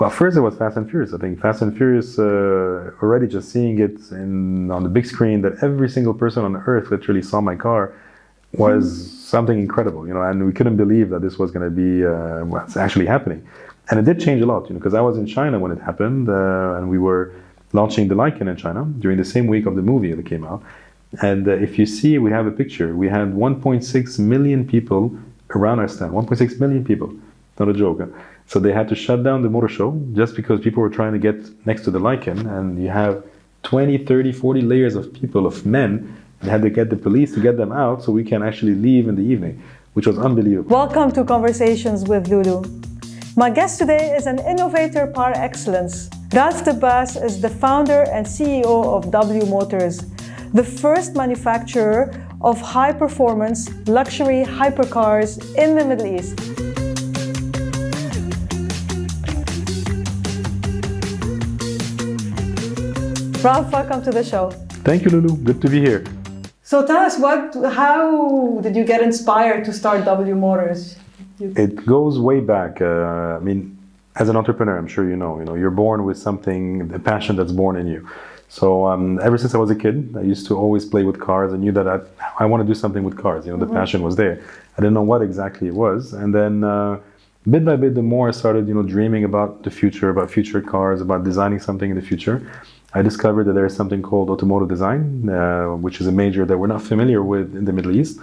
Well, first it was Fast and Furious. I think Fast and Furious, already just seeing it on the big screen, that every single person on earth literally saw my car, was something incredible, and we couldn't believe that this was going to be what's actually happening. And it did change a lot, because I was in China when it happened, and we were launching the Lykan in China during the same week of the movie that came out. And if you see, we have a picture. We had 1.6 million people around our stand. 1.6 million people, not a joke. Huh? So they had to shut down the motor show just because people were trying to get next to the Lykan, and you have 20, 30, 40 layers of people, of men, and had to get the police to get them out so we can actually leave in the evening, which was unbelievable. Welcome to Conversations with Lulu. My guest today is an innovator par excellence. Debbas is the founder and CEO of W Motors, the first manufacturer of high-performance luxury hypercars in the Middle East. Ralph, welcome to the show. Thank you, Lulu. Good to be here. So tell us, how did you get inspired to start W Motors? It goes way back. As an entrepreneur, I'm sure you know, you're born with something, a passion that's born in you. So ever since I was a kid, I used to always play with cars. I knew that I want to do something with cars. The passion was there. I didn't know what exactly it was. And then bit by bit, the more I started, dreaming about the future, about future cars, about designing something in the future, I discovered that there is something called Automotive Design, which is a major that we're not familiar with in the Middle East.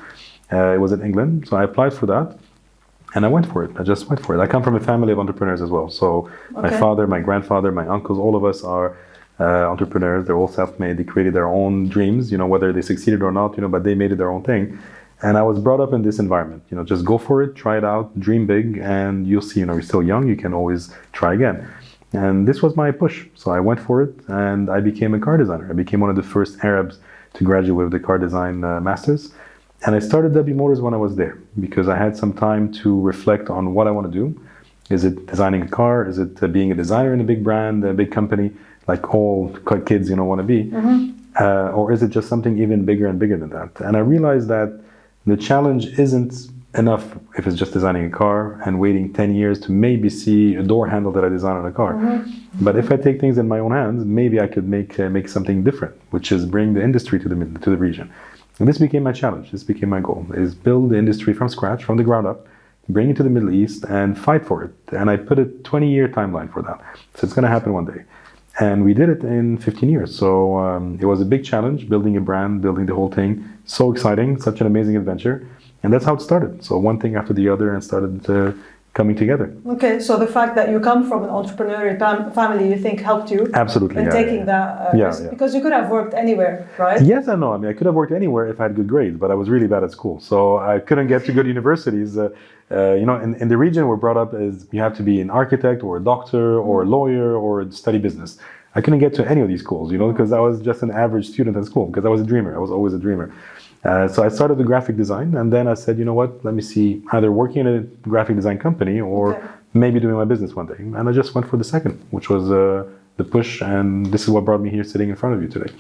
It was in England, so I applied for that. And I went for it. I just went for it. I come from a family of entrepreneurs as well. So my father, my grandfather, my uncles, all of us are entrepreneurs. They're all self-made. They created their own dreams, whether they succeeded or not, but they made it their own thing. And I was brought up in this environment, just go for it, try it out, dream big, and you'll see, you're still young, you can always try again. And this was my push. So I went for it and I became a car designer. I became one of the first Arabs to graduate with the car design masters. And I started W Motors when I was there because I had some time to reflect on what I want to do. Is it designing a car? Is it being a designer in a big brand, a big company, like all kids, want to be? Or is it just something even bigger and bigger than that? And I realized that the challenge isn't enough if it's just designing a car and waiting 10 years to maybe see a door handle that I designed on a car. But if I take things in my own hands, maybe I could make something different, which is bring the industry to the region. And this became my challenge, this became my goal, is build the industry from scratch, from the ground up, bring it to the Middle East and fight for it. And I put a 20-year timeline for that. So it's gonna happen one day. And we did it in 15 years. So it was a big challenge, building a brand, building the whole thing. So exciting, such an amazing adventure. And that's how it started. So one thing after the other and started coming together. Okay, so the fact that you come from an entrepreneurial family, you think helped you? Absolutely, in taking that risk? Because you could have worked anywhere, right? Yes and no. I could have worked anywhere if I had good grades, but I was really bad at school. So I couldn't get to good universities. In the region we're brought up as you have to be an architect or a doctor or a lawyer or study business. I couldn't get to any of these schools, because I was just an average student at school because I was a dreamer. I was always a dreamer. So I started the graphic design and then I said, let me see, either working in a graphic design company or maybe doing my business one day. And I just went for the second, which was the push, and this is what brought me here sitting in front of you today.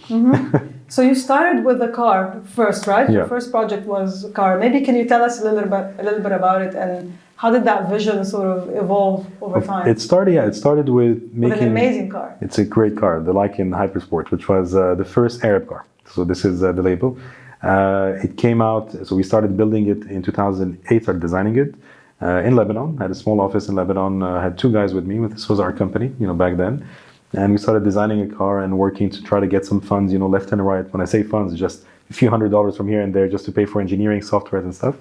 So you started with the car first, right? Yeah. Your first project was a car. Maybe can you tell us a little bit about it and how did that vision sort of evolve over time? It started with making... With an amazing car. It's a great car, the Lykan HyperSport, which was the first Arab car. So this is the label. It came out, so we started building it in 2008, started designing it in Lebanon. I had a small office in Lebanon. I had two guys with me. This was our company, back then. And we started designing a car and working to try to get some funds, left and right. When I say funds, just a few $100s from here and there just to pay for engineering software and stuff.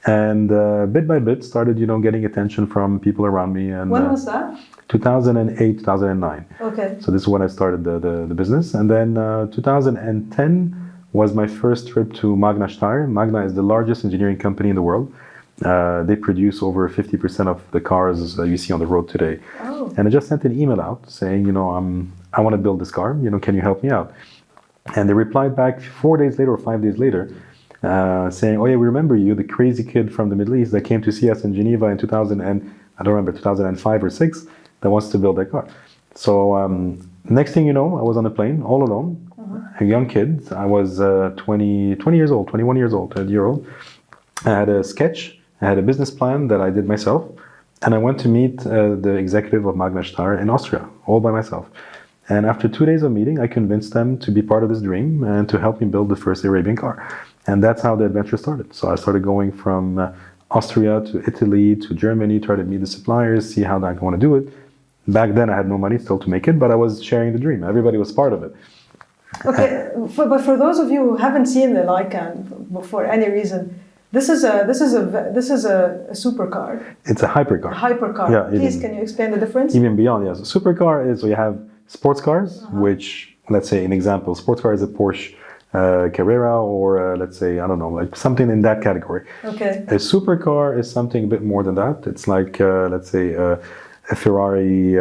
And bit by bit started, getting attention from people around me. And when was that? 2008, 2009. Okay. So this is when I started the business. And then 2010 was my first trip to Magna Steyr. Magna is the largest engineering company in the world. They produce over 50% of the cars that you see on the road today. Oh. And I just sent an email out saying, I want to build this car, can you help me out? And they replied back 4 days later or 5 days later, saying, oh yeah, we remember you, the crazy kid from the Middle East that came to see us in Geneva in 2005 or 6, that wants to build that car. So next thing you know, I was on a plane all alone, a young kid. I was 20 years old, 21 years old, 20-year-old. I had a sketch, I had a business plan that I did myself. And I went to meet the executive of Magna Steyr in Austria, all by myself. And after 2 days of meeting, I convinced them to be part of this dream and to help me build the first Arabian car. And that's how the adventure started. So I started going from Austria to Italy to Germany, try to meet the suppliers, see how I want to do it. Back then, I had no money still to make it, but I was sharing the dream. Everybody was part of it. Okay, but for those of you who haven't seen the Lykan for any reason, this is a supercar. It's a hypercar. A hypercar. Yeah, Please, can you explain the difference? Even beyond, yes. Supercar is we have sports cars, which, let's say, an example, sports car is a Porsche Carrera, or let's say, I don't know, like something in that category. Okay. A supercar is something a bit more than that. It's like, let's say, a Ferrari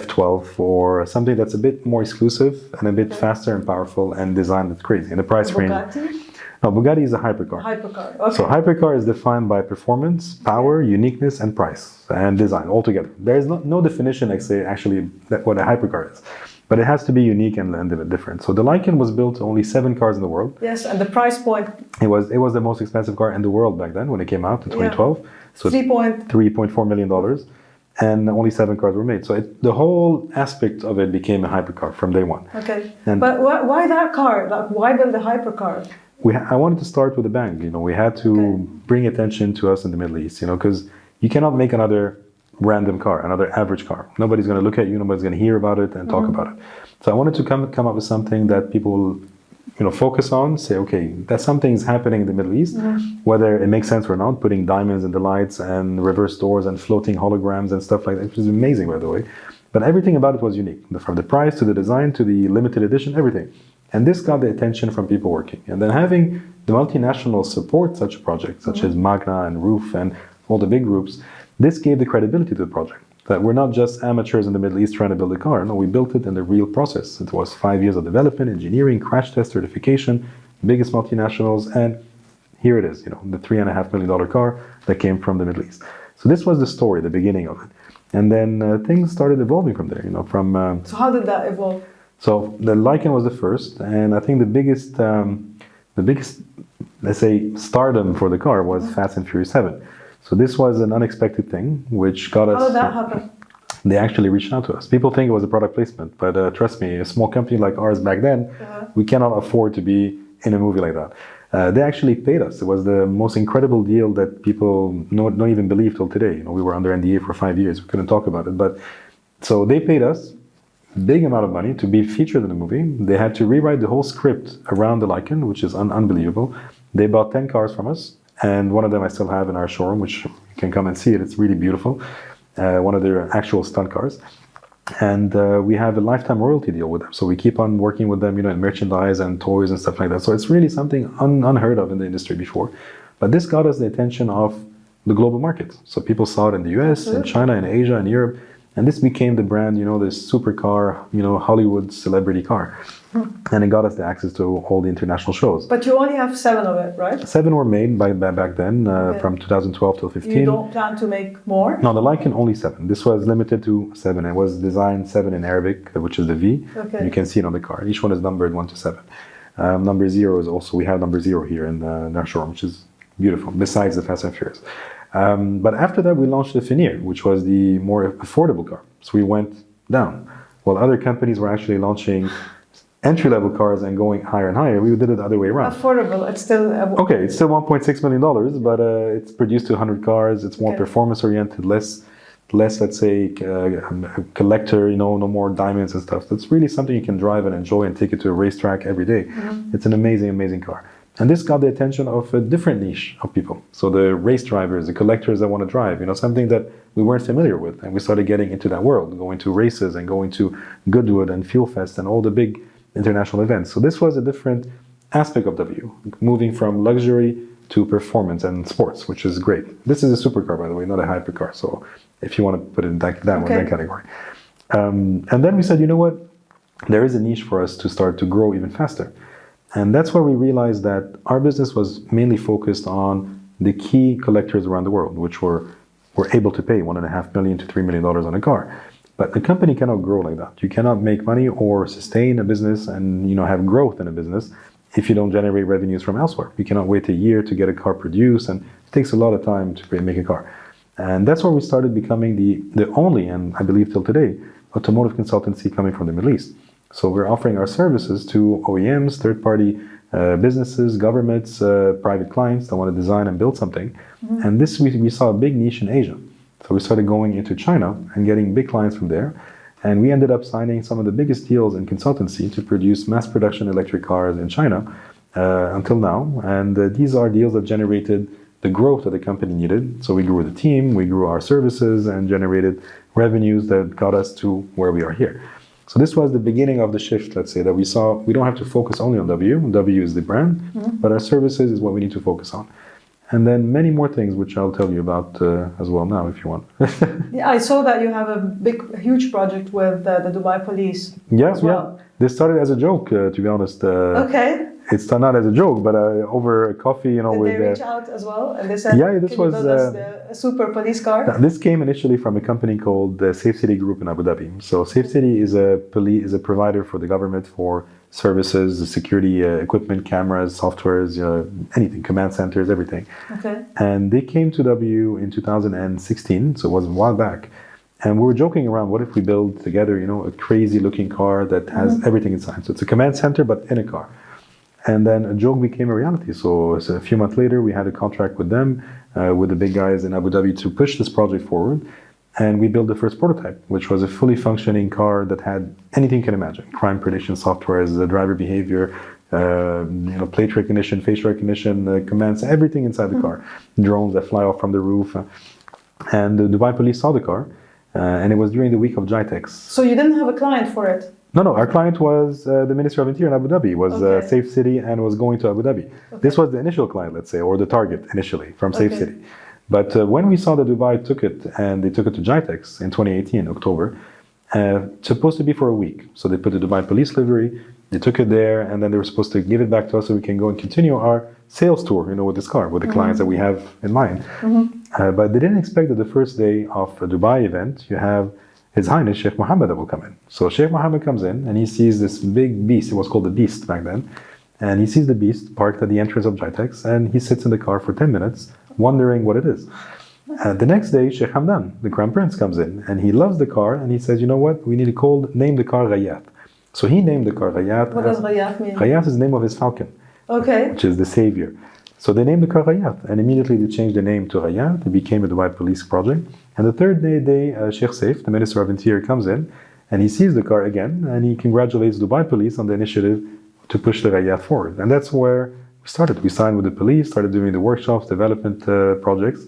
F12, or something that's a bit more exclusive and a bit faster and powerful and designed that's crazy. And the price range. Bugatti? No, Bugatti is a hypercar. Hypercar. Okay. So hypercar is defined by performance, power, uniqueness, and price, and design altogether. There is no definition, like say, actually, what a hypercar is, but it has to be unique and different. So the Lykan was built to only 7 cars in the world. Yes, and the price point. It was the most expensive car in the world back then when it came out in 2012. So $3.4 million, and only 7 cars were made. So the whole aspect of it became a hypercar from day one. Okay, and but why that car? Like, why build a hypercar? I wanted to start with a bang. You know, we had to bring attention to us in the Middle East. You know, because you cannot make another random car, another average car. Nobody's going to look at you. Nobody's going to hear about it and talk about it. So I wanted to come up with something that people will, you know, focus on. Say, okay, that something's happening in the Middle East, whether it makes sense or not. Putting diamonds in the lights and reverse doors and floating holograms and stuff like that, which is amazing, by the way. But everything about it was unique, from the price to the design to the limited edition, everything. And this got the attention from people working. And then having the multinationals support such a project, such as Magna and Roof and all the big groups, this gave the credibility to the project. That we're not just amateurs in the Middle East trying to build a car. No, we built it in the real process. It was 5 years of development, engineering, crash test, certification, biggest multinationals, and here it is, you know, the $3.5 million car that came from the Middle East. So this was the story, the beginning of it. And then things started evolving from there, you know, from... So how did that evolve? So the Lykan was the first, and I think the biggest, let's say, stardom for the car was Fast and Furious 7. So this was an unexpected thing, which got us... How did that happen? They actually reached out to us. People think it was a product placement, but trust me, a small company like ours back then, we cannot afford to be in a movie like that. They actually paid us. It was the most incredible deal that people don't even believe till today. You know, we were under NDA for 5 years. We couldn't talk about it, but so they paid us big amount of money to be featured in the movie. They had to rewrite the whole script around the Lykan, which is unbelievable. They bought 10 cars from us, and one of them I still have in our showroom, which you can come and see it. It's really beautiful. One of their actual stunt cars. And we have a lifetime royalty deal with them. So we keep on working with them, you know, in merchandise and toys and stuff like that. So it's really something unheard of in the industry before. But this got us the attention of the global market. So people saw it in the US, in China, in Asia, in Europe. And this became the brand, you know, this supercar, you know, Hollywood celebrity car. And it got us the access to all the international shows. But you only have 7 of it, right? 7 were made back then, from 2012 till 15. You don't plan to make more? No, the Lykan only 7. This was limited to 7. It was designed 7 in Arabic, which is the V. Okay. You can see it on the car. Each one is numbered 1 to 7. Number 0 is also, we have number 0 here in our showroom, which is beautiful, besides the Fast and Furious. But after that, we launched the Fenyr, which was the more affordable car. So we went down. While other companies were actually launching entry-level cars and going higher and higher, we did it the other way around. Affordable, it's still... Okay, it's still $1.6 million, but it's produced to 100 cars. It's more performance-oriented, less, let's say, collector, you know, no more diamonds and stuff. That's really something you can drive and enjoy and take it to a racetrack every day. It's an amazing, amazing car. And this got the attention of a different niche of people. So the race drivers, the collectors that want to drive, you know, something that we weren't familiar with. And we started getting into that world, going to races and going to Goodwood and Fuel Fest and all the big international events. So this was a different aspect of W, moving from luxury to performance and sports, which is great. This is a supercar, by the way, not a hypercar. So if you want to put it in that category. And then we said, you know what? There is a niche for us to start to grow even faster. And that's where we realized that our business was mainly focused on the key collectors around the world, which were able to pay $1.5 million to $3 million on a car. But the company cannot grow like that. You cannot make money or sustain a business and, you know, have growth in a business if you don't generate revenues from elsewhere. You cannot wait a year to get a car produced, and it takes a lot of time to make a car. And that's where we started becoming the only, and I believe till today, automotive consultancy coming from the Middle East. So we're offering our services to OEMs, third-party businesses, governments, private clients that want to design and build something. And this we saw a big niche in Asia. So we started going into China and getting big clients from there. And we ended up signing some of the biggest deals in consultancy to produce mass production electric cars in China until now. And these are deals that generated the growth that the company needed. So we grew the team, we grew our services, and generated revenues that got us to where we are here. So this was the beginning of the shift, let's say, that we saw we don't have to focus only on W. W is the brand, but our services is what we need to focus on. And then many more things, which I'll tell you about as well now, if you want. Yeah, I saw that you have a huge project with the Dubai police as well. Yeah. This started as a joke, to be honest. Okay. It's not as a joke, but over coffee, Did with... they reach out as well? And they said, this can was... you build us a super police car? This came initially from a company called the Safe City Group in Abu Dhabi. So Safe City is a provider for the government for services, security equipment, cameras, softwares, anything, command centers, everything. Okay. And they came to W in 2016, so it was a while back. And we were joking around, what if we build together, a crazy looking car that has everything inside. So it's a command center, but in a car. And then a joke became a reality. So a few months later, we had a contract with them, with the big guys in Abu Dhabi to push this project forward. And we built the first prototype, which was a fully functioning car that had anything you can imagine. Crime prediction software, the driver behavior, plate recognition, facial recognition, commands, everything inside the car. Drones that fly off from the roof. And the Dubai police saw the car, and it was during the week of Ghiath. So you didn't have a client for it? No, our client was the Ministry of Interior in Abu Dhabi, was Safe City and was going to Abu Dhabi. Okay. This was the initial client, let's say, or the target initially from Safe City. But when we saw that Dubai took it, and they took it to Ghiath in 2018, October, supposed to be for a week. So they put the Dubai police livery, they took it there, and then they were supposed to give it back to us so we can go and continue our sales tour, with this car, with the clients that we have in mind. But they didn't expect that the first day of a Dubai event, you have His Highness Sheikh Mohammed that will come in. So Sheikh Mohammed comes in and he sees this big beast. It was called the Beast back then. And he sees the beast parked at the entrance of Ghiath, and he sits in the car for 10 minutes wondering what it is. The next day, Sheikh Hamdan, the Crown Prince, comes in and he loves the car and he says, you know what, we need to name the car Ghiath. So he named the car Ghiath. What does Ghiath mean? Ghiath is the name of his falcon, which is the savior. So they named the car Ghiath, and immediately they changed the name to Ghiath. It became a Dubai police project. And the third day, Sheikh Saif, the Minister of Interior, comes in and he sees the car again and he congratulates Dubai police on the initiative to push the Ghiath forward. And that's where we started. We signed with the police, started doing the workshops, development projects.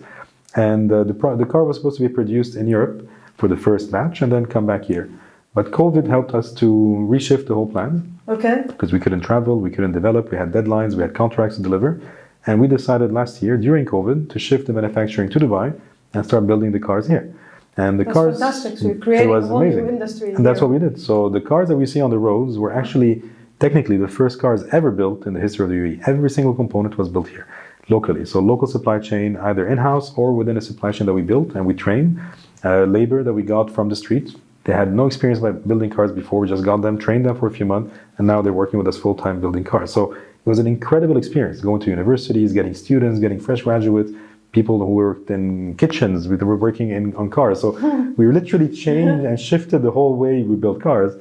And the car was supposed to be produced in Europe for the first batch and then come back here. But COVID helped us to reshift the whole plan. Okay. Because we couldn't travel, we couldn't develop, we had deadlines, we had contracts to deliver. And we decided last year, during COVID, to shift the manufacturing to Dubai and start building the cars here. And the cars, fantastic. So you're creating a whole new industry. And that's what we did. So the cars that we see on the roads were actually technically the first cars ever built in the history of the UAE. Every single component was built here, locally. So local supply chain, either in-house or within a supply chain that we built and we trained. Labor that we got from the street. They had no experience by building cars before. We just got them, trained them for a few months, and now they're working with us full-time building cars. So it was an incredible experience, going to universities, getting students, getting fresh graduates, people who worked in kitchens, we were working on cars. So we literally changed and shifted the whole way we built cars,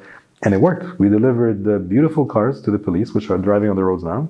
and it worked. We delivered the beautiful cars to the police, which are driving on the roads now,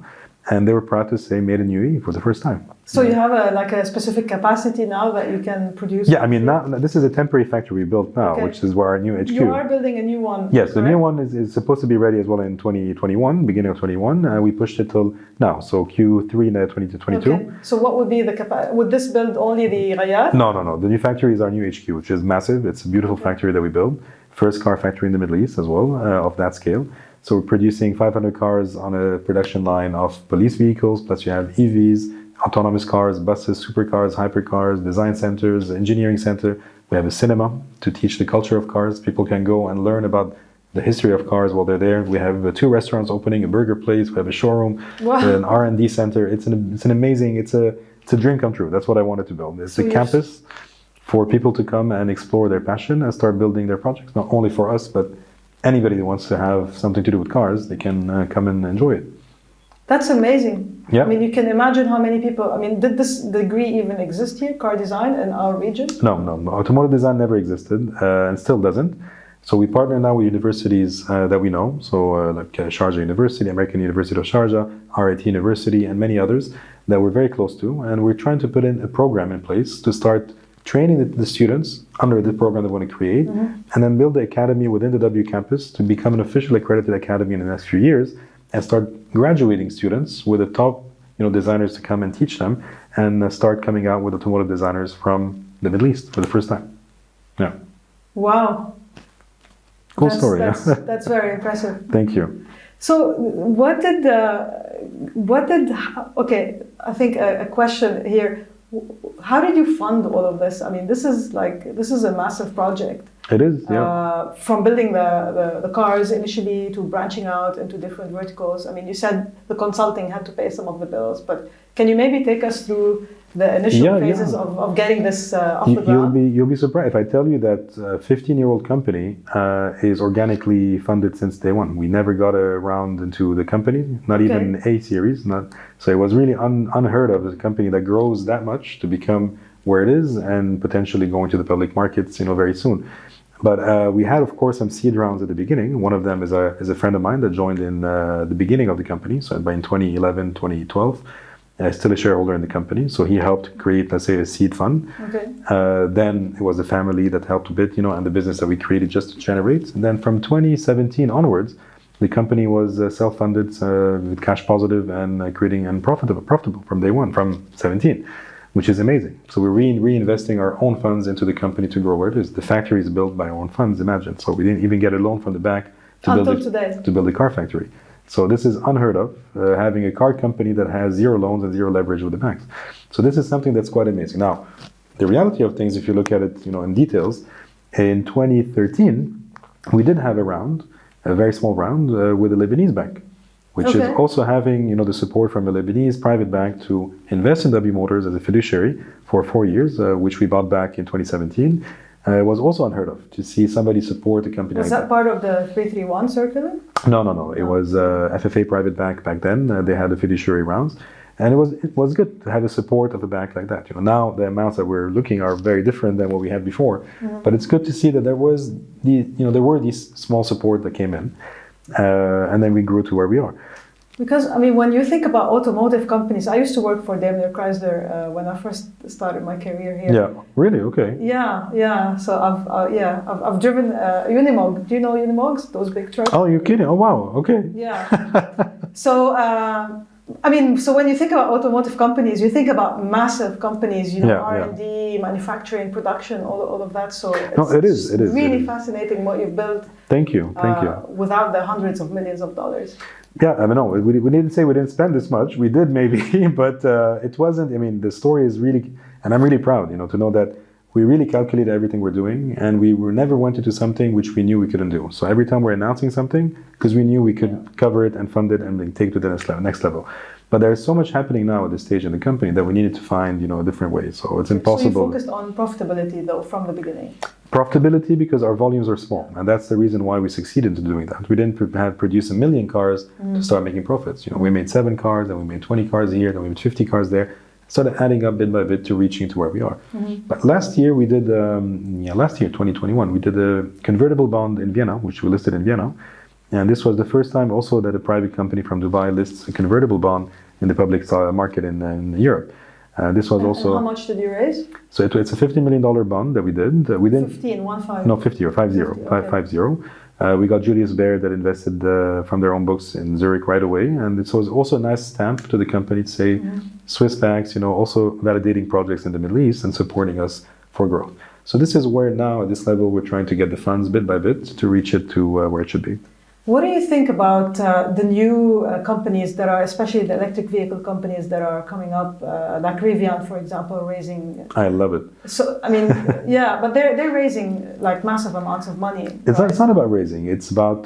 and they were proud to say made in UAE for the first time. So you have a specific capacity now that you can produce? Yeah, I mean, now this is a temporary factory we built now, which is where our new HQ. You are building a new one. Yes, the new one is supposed to be ready as well in 2021, beginning of 21. We pushed it till now, so Q3 2022. Okay. So what would be the capacity? Would this build only the Ghiath? No. The new factory is our new HQ, which is massive. It's a beautiful factory that we built. First car factory in the Middle East as well, of that scale. So we're producing 500 cars on a production line of police vehicles, plus you have EVs, autonomous cars, buses, supercars, hypercars, design centers, engineering center. We have a cinema to teach the culture of cars. People can go and learn about the history of cars while they're there. We have 2 restaurants opening, a burger place. We have a showroom, an R&D center. It's an amazing. It's a dream come true. That's what I wanted to build. It's a campus for people to come and explore their passion and start building their projects. Not only for us, but anybody that wants to have something to do with cars, they can come and enjoy it. That's amazing. Yeah. I mean, you can imagine how many people. I mean, did this degree even exist here, car design, in our region? No. Automotive design never existed and still doesn't. So we partner now with universities that we know. So like Sharjah University, American University of Sharjah, RIT University, and many others that we're very close to. And we're trying to put in a program in place to start training the students under the program they want to create, and then build the academy within the W campus to become an officially accredited academy in the next few years, and start graduating students with the top designers to come and teach them, and start coming out with automotive designers from the Middle East for the first time. Yeah. Wow. Cool story. That's very impressive. Thank you. So okay, I think a question here. How did you fund all of this? I mean, this is a massive project. It is, yeah. From building the cars initially to branching out into different verticals. I mean, you said the consulting had to pay some of the bills, but can you maybe take us through the initial phases of getting this off the ground? You'll be surprised if I tell you that a 15-year-old company is organically funded since day one. We never got a round into the company, not even A series. So it was really unheard of as a company that grows that much to become where it is and potentially going to the public markets, very soon. But we had, of course, some seed rounds at the beginning. One of them is a friend of mine that joined in the beginning of the company, so in 2011, 2012. Still a shareholder in the company, so he helped create, let's say, a seed fund. Okay. Then it was the family that helped a bit, and the business that we created just to generate. And then from 2017 onwards, the company was self-funded, with cash positive and creating and profitable from day one, from 17, which is amazing. So we're reinvesting our own funds into the company to grow where it is. The factory is built by our own funds, imagine. So we didn't even get a loan from the bank to build a car factory. So this is unheard of, having a car company that has zero loans and zero leverage with the banks. So this is something that's quite amazing. Now, the reality of things, if you look at it, in details, in 2013, we did have a very small round with a Lebanese bank, which is also having, the support from a Lebanese private bank to invest in W Motors as a fiduciary for 4 years, which we bought back in 2017. It was also unheard of to see somebody support a company like that. Was that part of the 331 circular? No. It was FFA private bank back then. They had the fiduciary rounds, and it was good to have the support of a bank like that. Now the amounts that we're looking are very different than what we had before, but it's good to see that there were these small support that came in, and then we grew to where we are. Because, I mean, when you think about automotive companies, I used to work for Daimler Chrysler when I first started my career here. Yeah, really? Okay. Yeah. So I've driven Unimog. Do you know Unimogs? Those big trucks. Oh, you're kidding? Oh, wow. Okay. Yeah. So so when you think about automotive companies, you think about massive companies, R&D, manufacturing, production, all of that. So it is really fascinating what you've built. Thank you. Without the hundreds of millions of dollars. Yeah, I mean, no, we didn't say we didn't spend this much. We did maybe, but it wasn't. I mean, the story is really, and I'm really proud, to know that we really calculated everything we're doing, and we never went into something which we knew we couldn't do. So every time we're announcing something, because we knew we could cover it and fund it and then take it to the next level. But there's so much happening now at this stage in the company that we needed to find, a different way. So it's impossible. So you focused on profitability, though, from the beginning. Profitability because our volumes are small, and that's the reason why we succeeded in doing that. We didn't produce 1 million cars to start making profits. We made 7 cars, then we made 20 cars a year, then we made 50 cars there. Started adding up bit by bit to reaching to where we are. But last year we did, 2021, we did a convertible bond in Vienna, which we listed in Vienna. And this was the first time also that a private company from Dubai lists a convertible bond in the public market in Europe. This was also. And how much did you raise? So it's a $50 million bond that we did. We didn't. 15, 1-5. No, 50 or 50. 50. We got Julius Baer that invested from their own books in Zurich right away, and it was also a nice stamp to the company to say Swiss banks, also validating projects in the Middle East and supporting us for growth. So this is where now at this level we're trying to get the funds bit by bit to reach it to where it should be. What do you think about the new companies that are, especially the electric vehicle companies that are coming up, like Rivian, for example, raising? I love it. So, I mean, but they're raising like massive amounts of money. It's not about raising. It's about,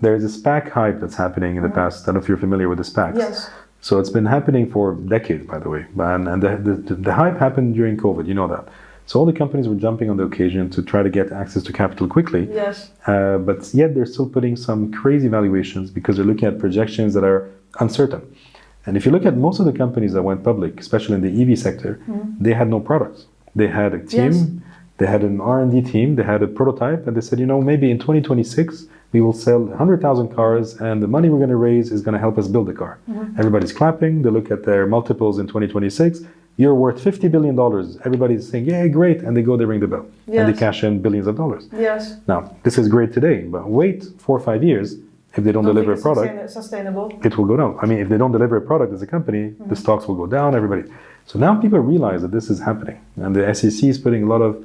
there's a SPAC hype that's happening in the past. I don't know if you're familiar with the SPACs. Yes. So it's been happening for decades, by the way. And the hype happened during COVID, you know that. So all the companies were jumping on the occasion to try to get access to capital quickly. Yes. But yet they're still putting some crazy valuations because they're looking at projections that are uncertain. And if you look at most of the companies that went public, especially in the EV sector, they had no products. They had a team, they had an R&D team, they had a prototype, and they said, maybe in 2026, we will sell 100,000 cars, and the money we're going to raise is going to help us build the car. Everybody's clapping. They look at their multiples in 2026. You're worth $50 billion. Everybody's saying, yeah, great. And they go, they ring the bell. And they cash in billions of dollars. Yes. Now, this is great today, but wait 4 or 5 years. If they don't deliver a product, sustainable. It will go down. I mean, if they don't deliver a product as a company, the stocks will go down, everybody. So now people realize that this is happening. And the SEC is putting a lot of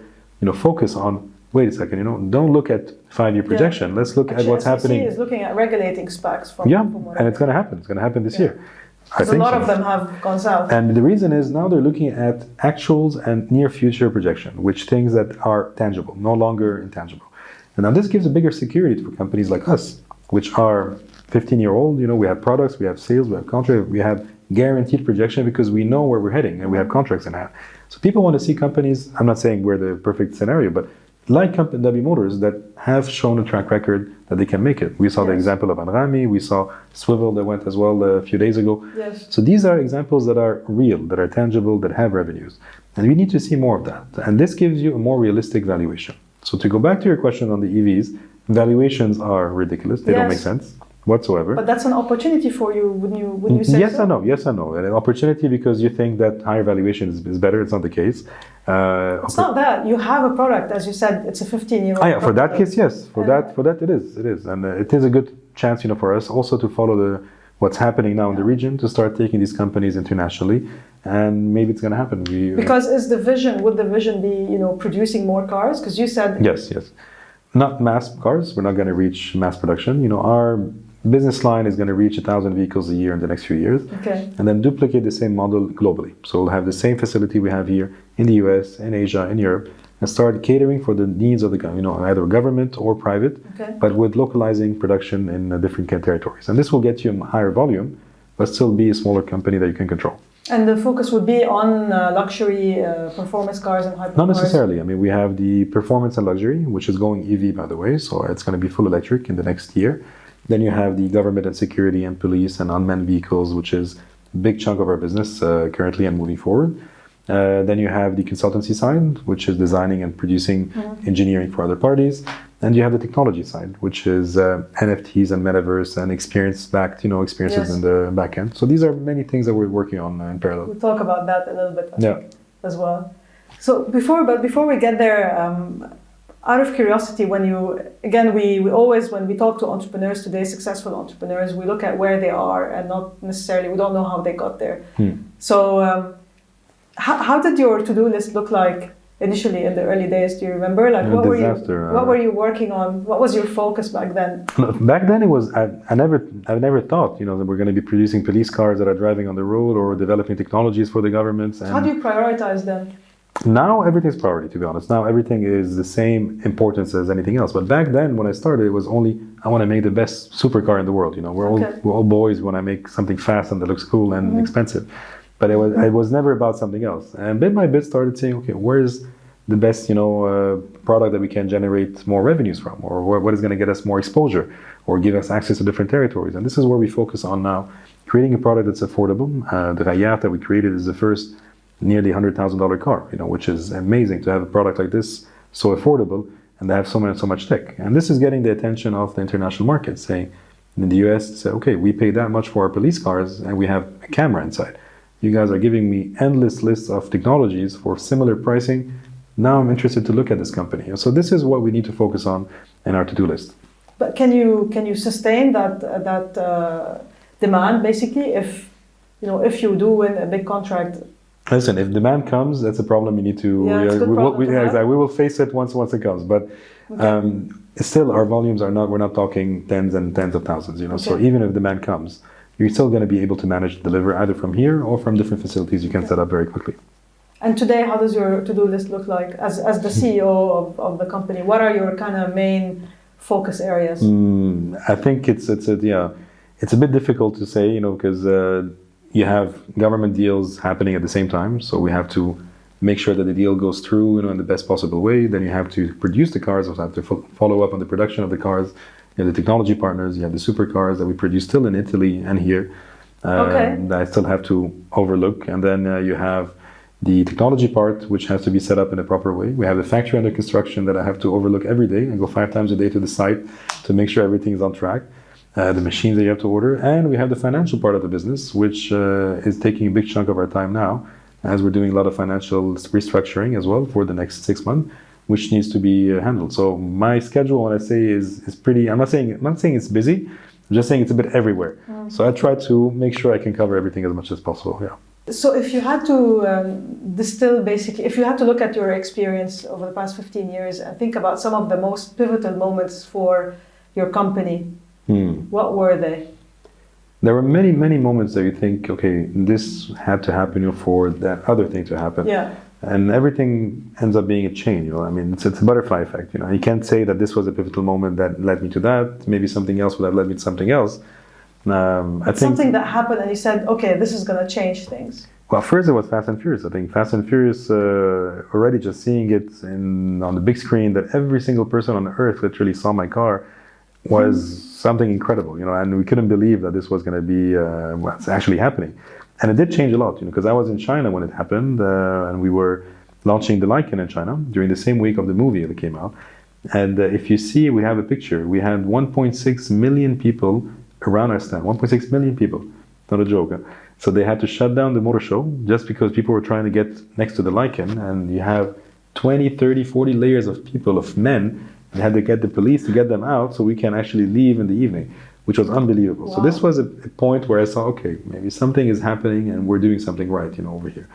focus on, wait a second, don't look at 5-year projection. Let's look at what's happening. SEC is looking at regulating SPACs. And it's going to happen. It's going to happen this year. I think a lot of them have gone south. And the reason is now they're looking at actuals and near future projection, which things that are tangible, no longer intangible. And now this gives a bigger security for companies like us, which are 15-year-old. We have products, we have sales, we have contracts, we have guaranteed projection because we know where we're heading and we have contracts in hand. So people want to see companies, I'm not saying we're the perfect scenario, but like W Motors that have shown a track record that they can make it. We saw the example of Anrami, we saw Swivel that went as well a few days ago. Yes. So these are examples that are real, that are tangible, that have revenues. And we need to see more of that. And this gives you a more realistic valuation. So to go back to your question on the EVs, valuations are ridiculous. They don't make sense whatsoever. But that's an opportunity for you, wouldn't you say yes so? Yes and no. An opportunity because you think that higher valuation is better. It's not the case. It's not that. You have a product, as you said, it's a 15-year-old for that case, yes. For that it is. And it is a good chance, for us also to follow what's happening now in the region, to start taking these companies internationally. And maybe it's going to happen. Because would the vision be, producing more cars? Because you said... Yes. Not mass cars. We're not going to reach mass production. Our business line is going to reach 1,000 vehicles a year in the next few years. Okay. And then duplicate the same model globally. So we'll have the same facility we have here in the US, in Asia, in Europe, and start catering for the needs of the either government or private, but with localizing production in different territories. And this will get you a higher volume, but still be a smaller company that you can control. And the focus would be on luxury performance cars and hyper cars? Not necessarily. I mean, we have the performance and luxury, which is going EV, by the way, so it's going to be full electric in the next year. Then you have the government and security and police and unmanned vehicles, which is a big chunk of our business currently and moving forward. Then you have the consultancy side, which is designing and producing engineering for other parties. And you have the technology side, which is NFTs and Metaverse and experiences in the back end. So these are many things that we're working on in parallel. We'll talk about that a little bit as well. So before we get there, out of curiosity, we always, when we talk to entrepreneurs today, successful entrepreneurs, we look at where they are and not necessarily, we don't know how they got there. So how did your to-do list look like initially in the early days? Do you remember? Like what were you working on? What was your focus back then? Back then it was, I never thought, that we're going to be producing police cars that are driving on the road or developing technologies for the governments. And how do you prioritize them? Now everything's priority, to be honest. Now everything is the same importance as anything else. But back then, when I started, it was only, I want to make the best supercar in the world. We're all boys when I make something fast and that looks cool and expensive. But it was never about something else. And bit by bit started saying, okay, where's the best, product that we can generate more revenues from, or what is going to get us more exposure, or give us access to different territories. And this is where we focus on now, creating a product that's affordable. The Ghiath that we created is the first nearly $100,000 car, which is amazing to have a product like this so affordable and they have so much tech. And this is getting the attention of the international market, saying in the US, say, okay, we pay that much for our police cars and we have a camera inside. You guys are giving me endless lists of technologies for similar pricing. Now I'm interested to look at this company. So this is what we need to focus on in our to-do list. But can you sustain that demand basically if you do win a big contract? Listen, if demand comes, that's a problem you need to. We will face it once it comes. But still, our volumes are not. We're not talking tens and tens of thousands. So even if demand comes, you're still going to be able to manage to deliver either from here or from different facilities you can set up very quickly. And today, how does your to-do list look like as the CEO of the company? What are your kind of main focus areas? I think it's a bit difficult to say, because you have government deals happening at the same time. So we have to make sure that the deal goes through, in the best possible way. Then you have to produce the cars, also have to follow up on the production of the cars. You have the technology partners, you have the supercars that we produce still in Italy and here. That I still have to overlook. And then you have the technology part, which has to be set up in a proper way. We have the factory under construction that I have to overlook every day and go 5 times a day to the site to make sure everything is on track. The machines that you have to order. And we have the financial part of the business, which is taking a big chunk of our time now, as we're doing a lot of financial restructuring as well for the next 6 months, which needs to be handled. So my schedule, when I say is pretty, I'm not saying it's busy, I'm just saying it's a bit everywhere. So I try to make sure I can cover everything as much as possible, yeah. So if you had to distill, basically, if you had to look at your experience over the past 15 years and think about some of the most pivotal moments for your company, what were they? There were many, many moments that you think, okay, this had to happen for that other thing to happen. Yeah. And everything ends up being a chain, I mean, it's a butterfly effect, You can't say that this was a pivotal moment that led me to that. Maybe something else would have led me to something else. I think something that happened and you said, okay, this is going to change things. Well, first it was Fast and Furious. I think Fast and Furious, already just seeing it on the big screen, that every single person on earth literally saw my car, was something incredible, and we couldn't believe that this was going to be what's actually happening. And it did change a lot, because I was in China when it happened, and we were launching the Lykan in China during the same week of the movie that came out. And if you see, we have a picture. We had 1.6 million people around our stand, 1.6 million people, not a joke. So they had to shut down the motor show just because people were trying to get next to the Lykan, and you have 20, 30, 40 layers of people, of men, and had to get the police to get them out so we can actually leave in the evening, which was unbelievable. Wow. So this was a point where I saw, okay, maybe something is happening and we're doing something right, over here.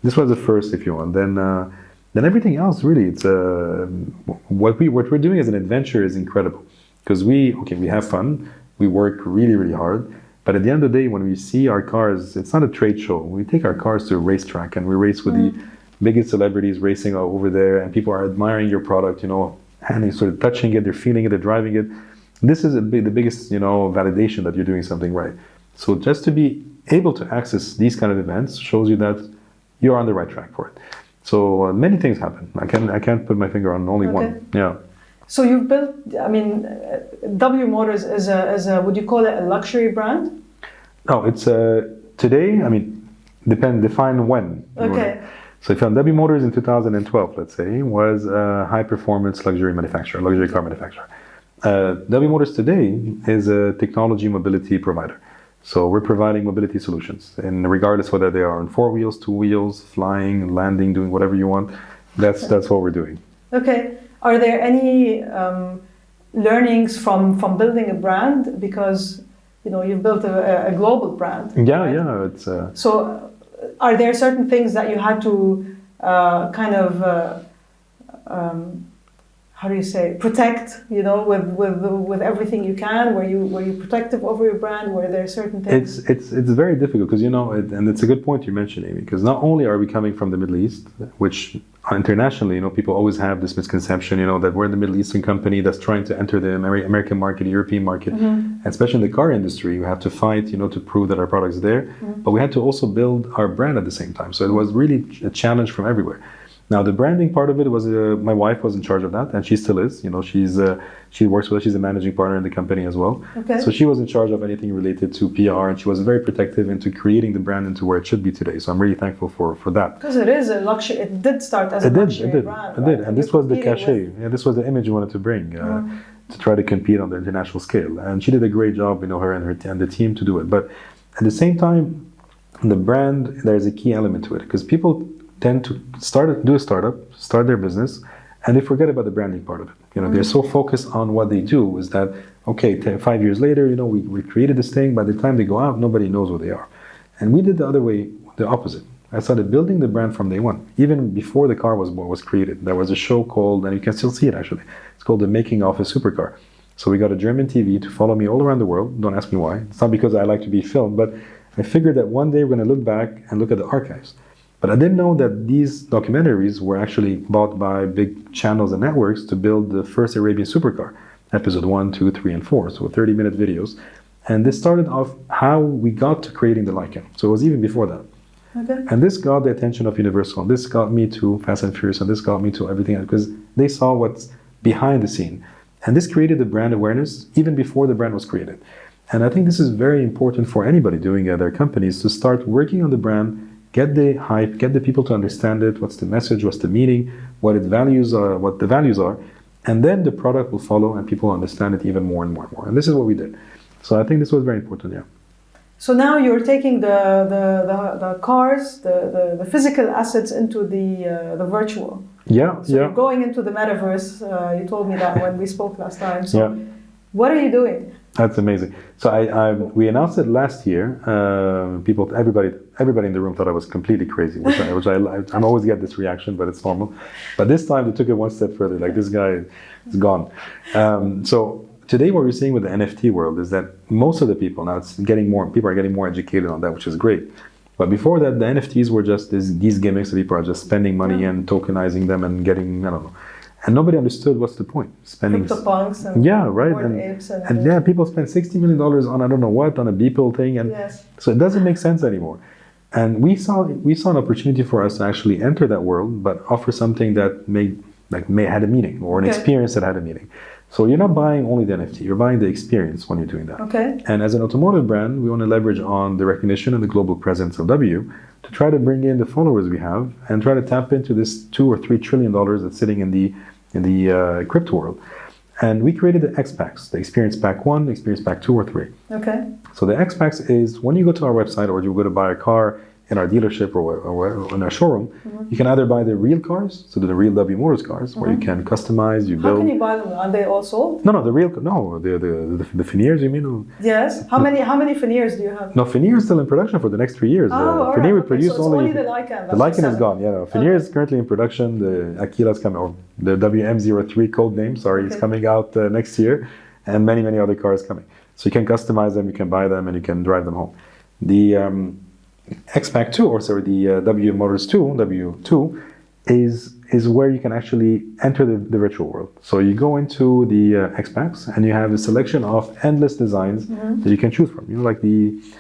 This was the first, if you want. Then everything else, really, it's what we're doing as an adventure is incredible, because we have fun, we work really, really hard. But at the end of the day, when we see our cars, it's not a trade show. We take our cars to a racetrack and we race with the biggest celebrities racing over there, and people are admiring your product, and they're sort of touching it, they're feeling it, they're driving it. This is the biggest, validation that you're doing something right. So just to be able to access these kind of events shows you that you're on the right track for it. So many things happen. I can't put my finger on only one. Yeah. So you've built, W Motors is a, would you call it a luxury brand? No, it's today, define when. Okay. So if you're on W Motors in 2012, let's say, was a high-performance luxury manufacturer, luxury car manufacturer. W Motors today is a technology mobility provider. So we're providing mobility solutions, and regardless whether they are on 4 wheels, 2 wheels, flying, landing, doing whatever you want, that's what we're doing. Okay. Are there any learnings from building a brand? Because you've built a global brand. Yeah, right? yeah. It's so. Are there certain things that you had to how do you say, protect? With everything you can. Were you protective over your brand? Were there certain things? It's very difficult because and it's a good point you mentioned, Amy. Because not only are we coming from the Middle East, which internationally, people always have this misconception, that we're the Middle Eastern company that's trying to enter the American market, the European market, especially in the car industry. We have to fight, to prove that our product's there, but we had to also build our brand at the same time. So it was really a challenge from everywhere. Now the branding part of it was my wife was in charge of that, and she still is. She works with us. She's a managing partner in the company as well. Okay. So she was in charge of anything related to PR, and she was very protective into creating the brand into where it should be today. So I'm really thankful for that. Because it is a luxury. It did start as a luxury brand. It did, and this was the cachet. Yeah, this was the image we wanted to bring to try to compete on the international scale. And she did a great job, her and the team to do it. But at the same time, the brand, there's a key element to it, because people tend to do a startup, start their business, and they forget about the branding part of it. They're so focused on what they do is that, okay, 5 years later, we created this thing. By the time they go out, nobody knows what they are. And we did the other way, the opposite. I started building the brand from day one, even before the car was created. There was a show called, and you can still see it actually, it's called The Making of a Supercar. So we got a German TV to follow me all around the world. Don't ask me why. It's not because I like to be filmed, but I figured that one day we're going to look back and look at the archives. But I didn't know that these documentaries were actually bought by big channels and networks to build the first Arabian supercar, episode 1, 2, 3, and 4, so 30-minute videos. And this started off how we got to creating the Lykan. So it was even before that. Okay. And this got the attention of Universal. This got me to Fast and Furious, and this got me to everything else because they saw what's behind the scene. And this created the brand awareness even before the brand was created. And I think this is very important for anybody doing their companies to start working on the brand, get the hype, get the people to understand it, what's the message, what's the meaning, what its values are, what the values are, and then the product will follow and people understand it even more and more and more. And this is what we did. So I think this was very important, yeah. So now you're taking the cars, the physical assets into the virtual. Yeah, So yeah. you're going into the metaverse. You told me that when we spoke last time. So Yeah. what are you doing? That's amazing. So we announced it last year. Everybody in the room thought I was completely crazy, which I always get this reaction, but it's normal. But this time they took it one step further. Like, this guy is gone. So today, what we're seeing with the NFT world is that most of the people now people are getting more educated on that, which is great. But before that, the NFTs were just these gimmicks that people are just spending money and tokenizing them and getting, I don't know. And nobody understood what's the point. Spending CryptoPunks and Bored Apes and yeah, people spend $60 million on I don't know what, on a Beeple thing, and yes. so it doesn't make sense anymore. And we saw an opportunity for us to actually enter that world, but offer something that had a meaning or an experience that had a meaning. So you're not buying only the NFT, you're buying the experience when you're doing that. Okay. And as an automotive brand, we want to leverage on the recognition and the global presence of W to try to bring in the followers we have and try to tap into this $2 or $3 trillion that's sitting in the crypto world. And we created the X Packs, the Experience Pack 1, the Experience Pack 2 or 3. Okay. So the X Packs is when you go to our website or you go to buy a car in our dealership or in our showroom, you can either buy the real cars, so the real W Motors cars, where you can customize, you build. How can you buy them? Are they all sold? No, the Fenyrs, you mean? Yes. How many Fenyrs do you have? No, Fenyr is still in production for the next 3 years. Oh, Fenyr right. produced so it's only the Lykan. The Lykan is gone. Yeah, no. Fenyr is currently in production. The Aquila is coming, or the WM03 code name. Sorry, it's coming out next year, and many other cars coming. So you can customize them, you can buy them, and you can drive them home. The X-Pack 2, or sorry, the W Motors 2, W2, is where you can actually enter the virtual world. So you go into the X-Packs and you have a selection of endless designs that you can choose from. You know, like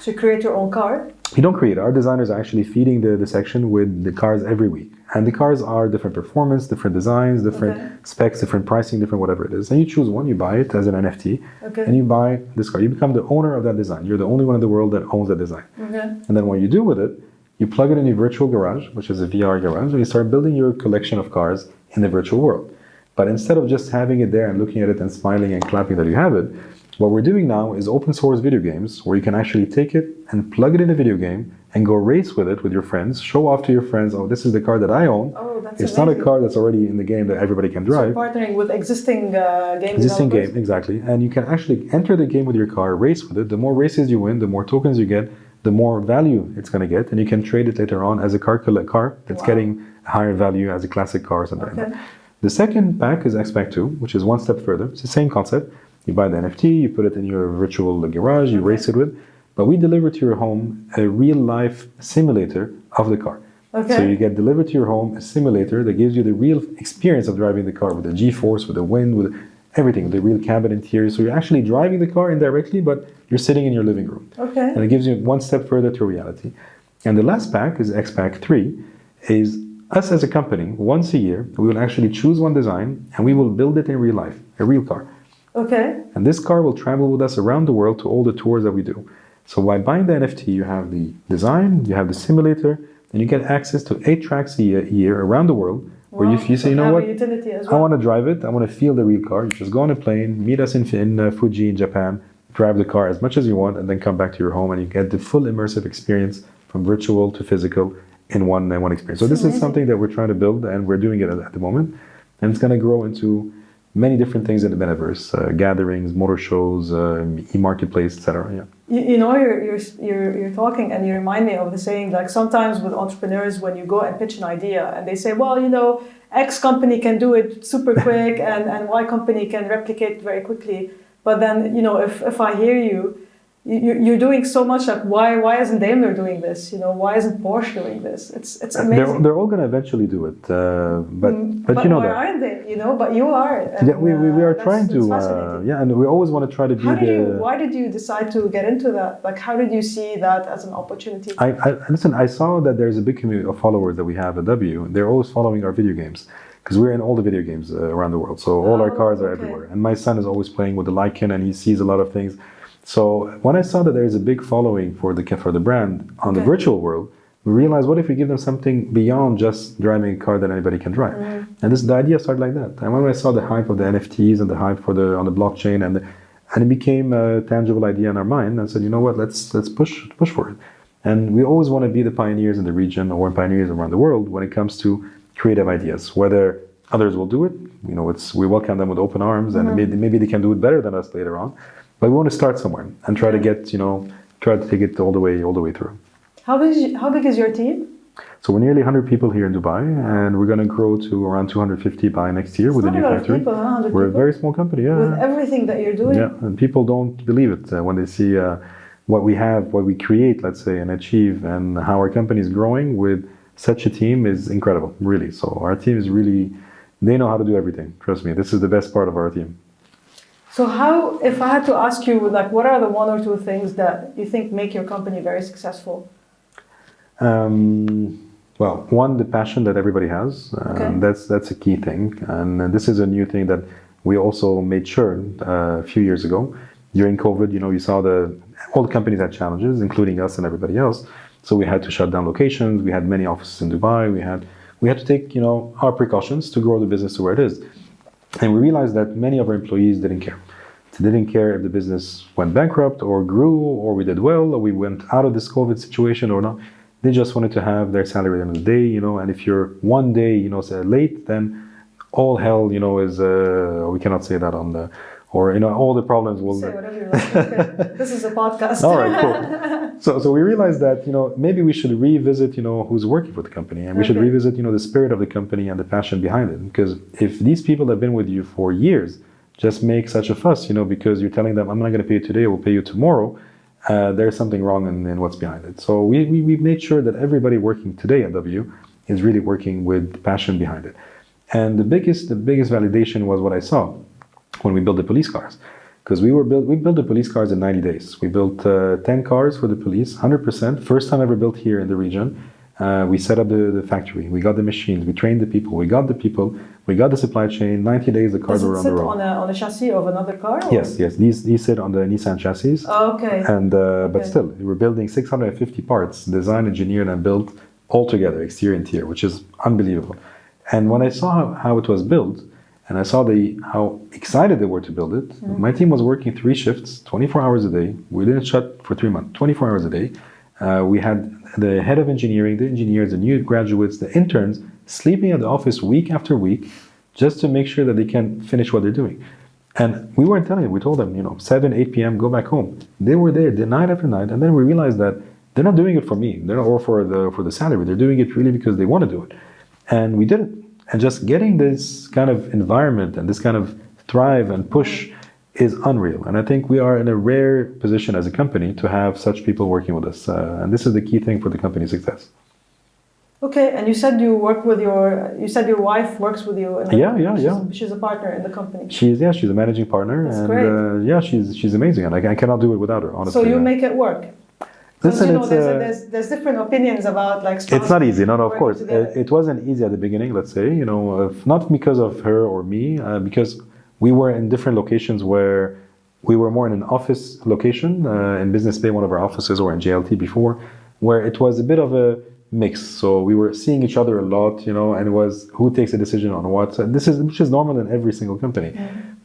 So you create your own car? You don't create. Our designers are actually feeding the section with the cars every week. And the cars are different performance, different designs, different specs, different pricing, different whatever it is. And you choose one, you buy it as an NFT, and you buy this car. You become the owner of that design. You're the only one in the world that owns that design. And then what you do with it, you plug it in your virtual garage, which is a VR garage, and you start building your collection of cars in the virtual world. But instead of just having it there and looking at it and smiling and clapping that you have it, what we're doing now is open source video games where you can actually take it and plug it in a video game and go race with it with your friends, show off to your friends, oh, this is the car that I own. Oh, that's It's amazing. not a car that's already in the game that everybody can drive. So partnering with existing game Existing developers? game, exactly. And you can actually enter the game with your car, race with it. The more races you win, the more tokens you get, the more value it's going to get. And you can trade it later on as a car that's getting a higher value as a classic car or something like that. The second pack is X-Pack 2, which is one step further. It's the same concept. You buy the NFT, you put it in your virtual garage, you race it with, but we deliver to your home a real-life simulator of the car. So you get delivered to your home a simulator that gives you the real experience of driving the car with the G-force, with the wind, with everything, with the real cabin interior. So you're actually driving the car indirectly, but you're sitting in your living room. And it gives you one step further to reality. And the last pack is X-Pack 3, is us as a company, once a year, we will actually choose one design and we will build it in real life, a real car. And this car will travel with us around the world to all the tours that we do. So by buying the NFT, you have the design, you have the simulator, and you get access to 8 tracks a year around the world. Where if you say, you know what, I want to drive it, I want to feel the real car. You just go on a plane, meet us in Fuji in Japan, drive the car as much as you want, and then come back to your home, and you get the full immersive experience from virtual to physical in one experience. So this is something that we're trying to build, and we're doing it at the moment. And it's going to grow into many different things in the metaverse, gatherings, motor shows, e-marketplace, etc. You know, you're talking, and you remind me of the saying, like sometimes with entrepreneurs, when you go and pitch an idea, and they say, well, you know, X company can do it super quick, and Y company can replicate it very quickly. But then, you know, if I hear you, you're doing so much. Like why isn't Daimler doing this? Why isn't Porsche doing this? It's amazing. They're all going to eventually do it, but why aren't they? But you are. And, yeah, we are trying to. Fascinating. Yeah, and we always want to try to be Why did you decide to get into that? Like, how did you see that as an opportunity? Listen, I saw that there's a big community of followers that we have at W. They're always following our video games because we're in all the video games around the world. So all our cars are everywhere. And my son is always playing with the Lykan, and he sees a lot of things. So when I saw that there is a big following for the brand on the virtual world, we realized, what if we give them something beyond just driving a car that anybody can drive? And the idea started like that. And when I saw the hype of the NFTs and the hype on the blockchain, and it became a tangible idea in our mind, and said, you know what, let's push for it. And we always want to be the pioneers in the region or pioneers around the world when it comes to creative ideas. Whether others will do it, we welcome them with open arms, and maybe they can do it better than us later on. But we want to start somewhere and try to get, try to take it all the way through. How big is your team? So we're nearly 100 people here in Dubai, and we're going to grow to around 250 by next year with the new factory. We're a very small company, yeah. With everything that you're doing. Yeah, and people don't believe it when they see what we have, what we create, let's say, and achieve, and how our company is growing with such a team is incredible, really. So our team is really, they know how to do everything. Trust me, this is the best part of our team. So if I had to ask you, like, what are the one or two things that you think make your company very successful? Well, one, the passion that everybody has. That's a key thing. And this is a new thing that we also made sure a few years ago. During COVID, you saw all the companies had challenges, including us and everybody else. So we had to shut down locations. We had many offices in Dubai. We had to take, our precautions to grow the business to where it is. And we realized that many of our employees didn't care. They didn't care if the business went bankrupt or grew or we did well or we went out of this COVID situation or not. They just wanted to have their salary at the end of the day, and if you're one day, late, then all hell, is, we cannot say that on the, or, all the problems will... Say whatever you like. Okay. This is a podcast. All right, cool. So we realized that, maybe we should revisit, who's working for the company, and we should revisit, the spirit of the company and the passion behind it. Because if these people have been with you for years, just make such a fuss, because you're telling them, I'm not going to pay you today, I will pay you tomorrow. There's something wrong in what's behind it. So we made sure that everybody working today at W is really working with passion behind it. And the biggest validation was what I saw when we built the police cars. Because we built the police cars in 90 days. We built 10 cars for the police, 100%, first time ever built here in the region. We set up the factory, we got the machines, we trained the people, we got the supply chain, 90 days the cars were on the road. Does it sit on a chassis of another car? Or? Yes. These sit on the Nissan chassis. Oh, okay. And but still, we're building 650 parts, designed, engineered, and built all together, exterior and interior, which is unbelievable. And when I saw how it was built, and I saw how excited they were to build it, my team was working 3 shifts, 24 hours a day. We didn't shut for 3 months, 24 hours a day. We had the head of engineering, the engineers, the new graduates, the interns sleeping at the office week after week just to make sure that they can finish what they're doing. And we weren't telling them, we told them, 7, 8 p.m., go back home. They were there night after night, and then we realized that they're not doing it for me, they're not, or for the salary, they're doing it really because they want to do it. And we did it. And just getting this kind of environment and this kind of thrive and push is unreal. And I think we are in a rare position as a company to have such people working with us. And this is the key thing for the company's success. Okay, and you said your wife works with you. She's a partner in the company. She's a managing partner. That's great. She's amazing. And I cannot do it without her, honestly. So you make it work. Listen, there's different opinions about it's not easy. No, of course. It wasn't easy at the beginning, let's say, not because of her or me, because we were in different locations where we were more in an office location, in Business Bay, one of our offices, or in JLT before, where it was a bit of a mix. So we were seeing each other a lot, and it was who takes a decision on what. So which is normal in every single company.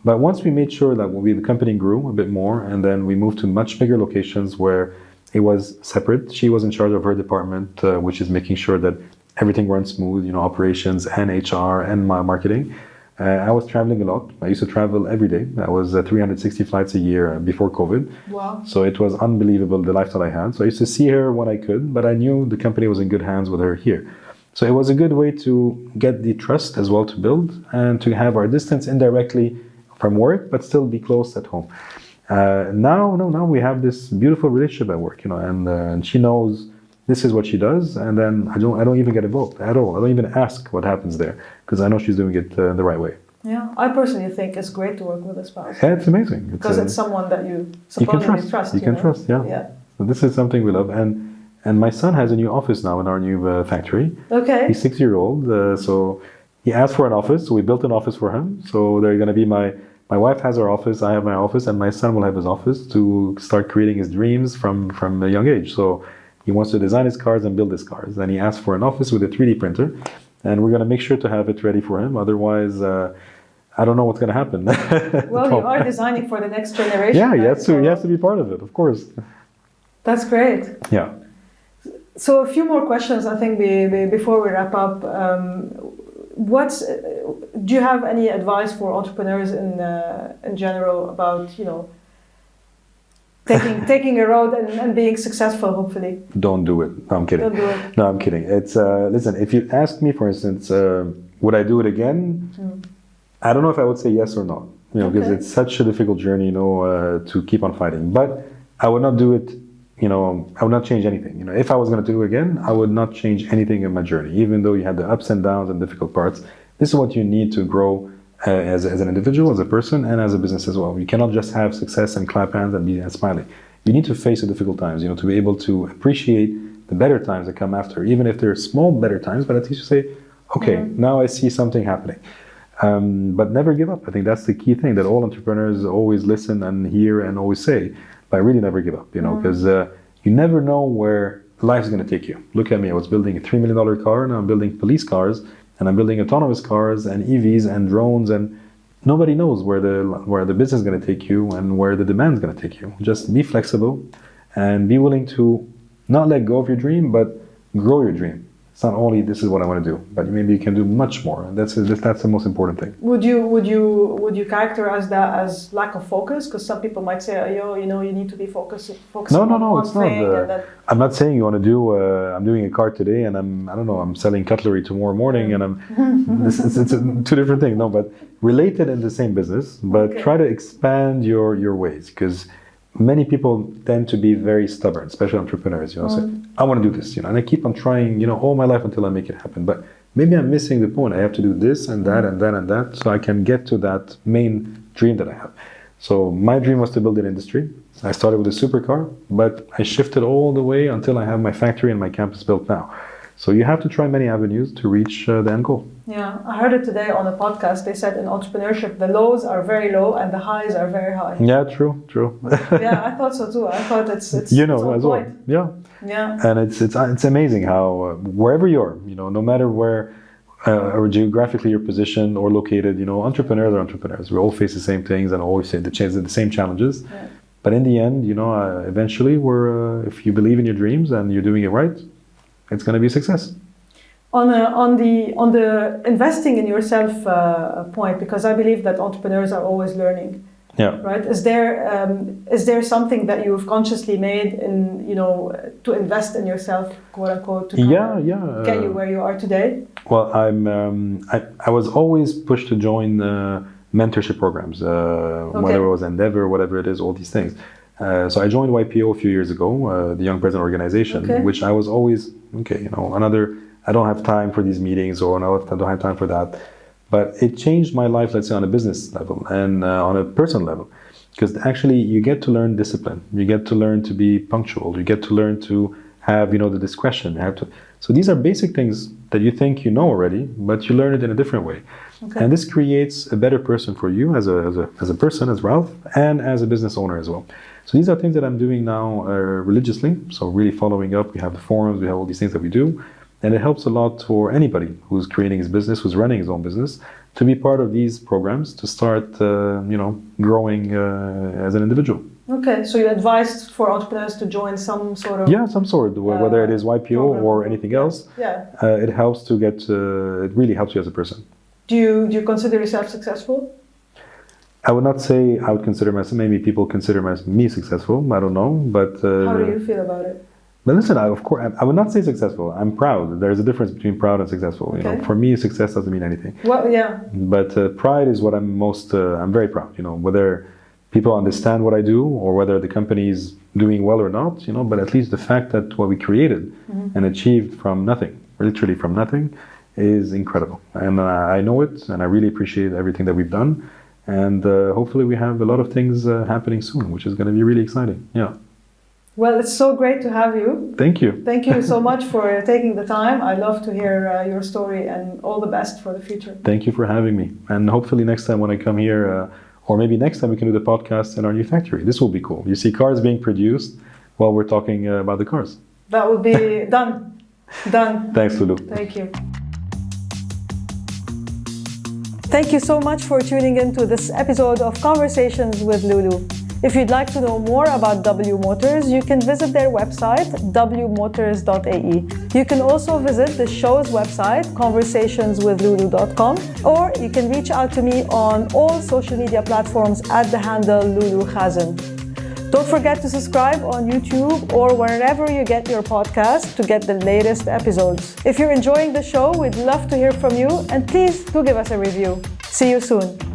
But once we made sure that the company grew a bit more, and then we moved to much bigger locations where it was separate. She was in charge of her department, which is making sure that everything runs smooth, operations and HR and marketing. I was traveling a lot. I used to travel every day. I was 360 flights a year before COVID. Wow. So it was unbelievable, the lifestyle I had. So I used to see her when I could, but I knew the company was in good hands with her here. So it was a good way to get the trust as well to build and to have our distance indirectly from work, but still be close at home. Now we have this beautiful relationship at work, and she knows this is what she does, and then I don't even get involved at all. I don't even ask what happens there because I know she's doing it the right way. Yeah, I personally think it's great to work with a spouse. Yeah, it's amazing Because it's someone that you can supposedly trust. trust. You can trust, yeah. So this is something we love, and my son has a new office now in our new factory. Okay. He's 6-year-old, so he asked for an office. So we built an office for him. So they're going to be my wife has her office, I have my office, and my son will have his office to start creating his dreams from a young age. So he wants to design his cars and build his cars. And he asked for an office with a 3D printer, and we're going to make sure to have it ready for him. Otherwise, I don't know what's going to happen. Well, you are designing for the next generation. Yeah, right? he has to be part of it, of course. That's great. Yeah. So a few more questions, I think, before we wrap up. Do you have any advice for entrepreneurs in general about taking a road and being successful, hopefully? Don't do it. No, I'm kidding. Don't do it. No, I'm kidding. It's listen. If you ask me, for instance, would I do it again? I don't know if I would say yes or no. Because it's such a difficult journey, to keep on fighting. But I would not do it. I would not change anything. If I was going to do it again, I would not change anything in my journey, even though you had the ups and downs and difficult parts. This is what you need to grow as an individual, as a person, and as a business as well. You cannot just have success and clap hands and be smiling. You need to face the difficult times, to be able to appreciate the better times that come after, even if they're small better times, but at least you say, okay, now I see something happening. But never give up. I think that's the key thing that all entrepreneurs always listen and hear and always say. But really never give up, because you never know where life is going to take you. Look at me, I was building a $3 million car, now I'm building police cars, and I'm building autonomous cars and EVs and drones, and nobody knows where the business is going to take you and where the demand is going to take you. Just be flexible and be willing to not let go of your dream, but grow your dream. It's not only this is what I want to do, but maybe you can do much more. And that's the most important thing. Would you characterize that as lack of focus? Because some people might say, you need to be focusing on one thing. I'm not saying you want to do. I'm doing a car today, and I'm selling cutlery tomorrow morning, and it's two different things. No, but related in the same business, but try to expand your ways, because many people tend to be very stubborn, especially entrepreneurs. Say, I want to do this, and I keep on trying, all my life until I make it happen. But maybe I'm missing the point. I have to do this and that and that and that, so I can get to that main dream that I have. So my dream was to build an industry. I started with a supercar, but I shifted all the way until I have my factory and my campus built now. So you have to try many avenues to reach the end goal. Yeah, I heard it today on a podcast. They said in entrepreneurship, the lows are very low and the highs are very high. Yeah, true. Yeah, I thought so too. I thought it's as well. Yeah. And it's amazing how wherever you are, no matter where or geographically you're positioned or located, entrepreneurs are entrepreneurs. We all face the same things and always say the same challenges. Yeah. But in the end, eventually, if you believe in your dreams and you're doing it right, it's going to be a success. On the investing in yourself point, because I believe that entrepreneurs are always learning. Yeah. Right. Is there something that you've consciously made in to invest in yourself, quote unquote, to get you where you are today? Well, I was always pushed to join mentorship programs, whether it was Endeavor, whatever it is, all these things. So I joined YPO a few years ago, the Young President Organization, which I was always, I don't have time for these meetings, or I don't have time for that. But it changed my life, let's say, on a business level and on a personal level. Because actually you get to learn discipline. You get to learn to be punctual. You get to learn to have, the discretion. So these are basic things that you think you know already, but you learn it in a different way. Okay. And this creates a better person for you as a person, as Ralph, and as a business owner as well. So these are things that I'm doing now religiously. So really following up. We have the forums. We have all these things that we do. And it helps a lot for anybody who's creating his business, who's running his own business, to be part of these programs, to start, growing as an individual. Okay, so you advised for entrepreneurs to join some sort of... Yeah, some sort, whether it is YPO or anything else. Yeah. It helps to get, it really helps you as a person. Do you consider yourself successful? I would not say I would consider myself, maybe people consider me successful, I don't know, but... How do you feel about it? But listen, of course, I would not say successful. I'm proud. There's a difference between proud and successful. Okay. For me, success doesn't mean anything. Well, yeah. But pride is what I'm most. I'm very proud. Whether people understand what I do or whether the company is doing well or not, but at least the fact that what we created and achieved from nothing, literally from nothing, is incredible. And I know it, and I really appreciate everything that we've done. And hopefully we have a lot of things happening soon, which is going to be really exciting. Yeah. Well, it's so great to have you. Thank you. Thank you so much for taking the time. I love to hear your story, and all the best for the future. Thank you for having me. And hopefully next time when I come here, or maybe next time we can do the podcast in our new factory. This will be cool. You see cars being produced while we're talking about the cars. That would be done. Done. Thanks, Lulu. Thank you. Thank you so much for tuning in to this episode of Conversations with Lulu. If you'd like to know more about W Motors, you can visit their website, wmotors.ae. You can also visit the show's website, conversationswithlulu.com, or you can reach out to me on all social media platforms at the handle Lulu Khazin. Don't forget to subscribe on YouTube or wherever you get your podcast to get the latest episodes. If you're enjoying the show, we'd love to hear from you, and please do give us a review. See you soon.